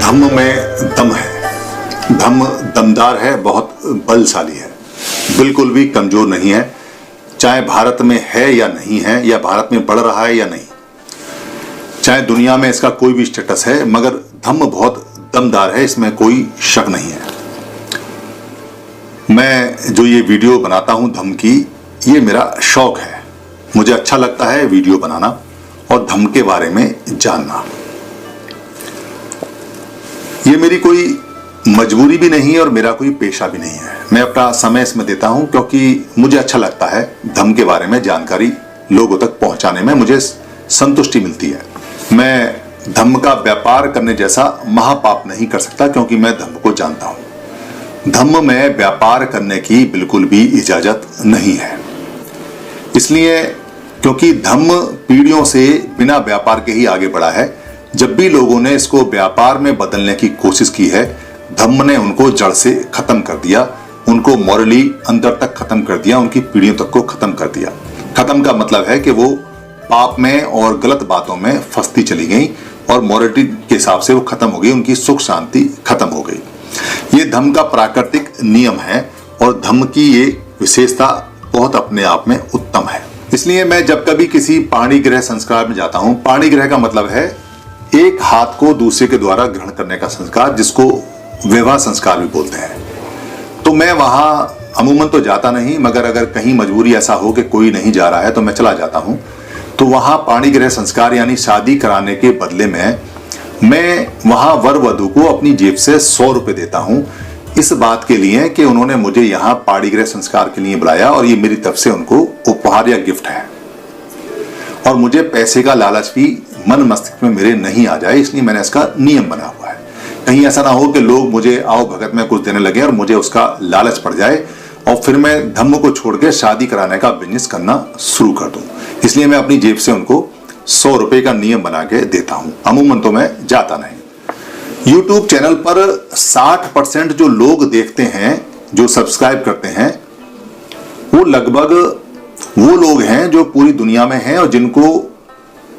धम्म में दम है। धम्म दमदार है, बहुत बलशाली है, बिल्कुल भी कमजोर नहीं है। चाहे भारत में है या नहीं है, या भारत में बढ़ रहा है या नहीं, चाहे दुनिया में इसका कोई भी स्टेटस है, मगर धम्म बहुत दमदार है, इसमें कोई शक नहीं है। मैं जो ये वीडियो बनाता हूं धम्म की, ये मेरा शौक है। मुझे अच्छा लगता है वीडियो बनाना और धम्म के बारे में जानना। ये मेरी कोई मजबूरी भी नहीं है और मेरा कोई पेशा भी नहीं है। मैं अपना समय इसमें देता हूं क्योंकि मुझे अच्छा लगता है धम्म के बारे में जानकारी लोगों तक पहुंचाने में मुझे संतुष्टि मिलती है। मैं धम्म का व्यापार करने जैसा महापाप नहीं कर सकता क्योंकि मैं धम्म को जानता हूं। धम्म में व्यापार करने की बिल्कुल भी इजाजत नहीं है, इसलिए क्योंकि धम्म पीढ़ियों से बिना व्यापार के ही आगे बढ़ा है। जब भी लोगों ने इसको व्यापार में बदलने की कोशिश की है, धम्म ने उनको जड़ से खत्म कर दिया, उनको मॉरली अंदर तक खत्म कर दिया, उनकी पीढ़ियों तक को खत्म कर दिया। खत्म का मतलब है कि वो पाप में और गलत बातों में फंसती चली गई और मॉरलिटी के हिसाब से वो खत्म हो गई, उनकी सुख शांति खत्म हो गई। ये धम्म का प्राकृतिक नियम है और धम्म की ये विशेषता बहुत अपने आप में उत्तम है। इसलिए मैं जब कभी किसी पाणी ग्रह संस्कार में जाता हूं, पाणी ग्रह का मतलब है एक हाथ को दूसरे के द्वारा ग्रहण करने का संस्कार, जिसको विवाह संस्कार भी बोलते हैं। तो मैं वहां अमूमन तो जाता नहीं, मगर अगर कहीं मजबूरी ऐसा हो कि कोई नहीं जा रहा है तो मैं चला जाता हूं। तो वहां पाणी ग्रह संस्कार यानी शादी कराने के बदले में मैं वहां वर वधू को अपनी जेब से 100 रुपए देता हूं, इस बात के लिए कि उन्होंने मुझे यहाँ पाणी ग्रह संस्कार के लिए बुलाया और ये मेरी तरफ से उनको उपहार या गिफ्ट है। और मुझे पैसे का लालच भी मन मस्तिष्क में मेरे नहीं आ जाए, इसलिए मैंने इसका नियम बना हुआ है। कहीं ऐसा ना हो कि लोग मुझे आओ भगत में कुछ देने लगे और मुझे उसका लालच पड़ जाए और फिर मैं धम्म को छोड़ के शादी कराने का बिजनेस करना शुरू कर दूं। इसलिए मैं अपनी जेब से उनको 100 रुपए का नियम बना के देता हूं। अमूमन तो मैं जाता नहीं। YouTube चैनल पर 60% जो लोग देखते हैं, जो सब्सक्राइब करते हैं, वो लगभग वो लोग हैं जो पूरी दुनिया में हैं और जिनको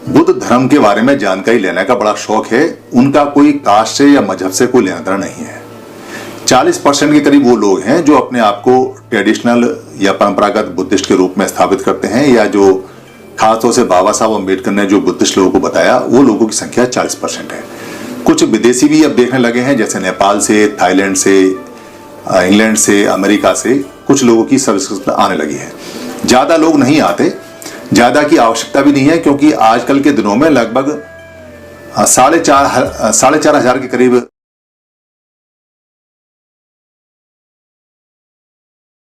बुद्ध धर्म के बारे में जानकारी लेने का बड़ा शौक है। उनका कोई कास्ट से या मजहब से कोई लेना देना नहीं है। 40% के करीब वो लोग हैं जो अपने आप को ट्रेडिशनल या परंपरागत बुद्धिस्ट के रूप में स्थापित करते हैं, या जो खासतौर से बाबा साहब अम्बेडकर ने जो बुद्धिस्ट लोगों को बताया, वो लोगों की संख्या 40% है। कुछ विदेशी भी अब देखने लगे हैं, जैसे नेपाल से, थाईलैंड से, इंग्लैंड से, अमेरिका से कुछ लोगों की सब्सक्रिप्शन आने लगी है। ज्यादा लोग नहीं आते, ज्यादा की आवश्यकता भी नहीं है, क्योंकि आजकल के दिनों में लगभग 4,500 के करीब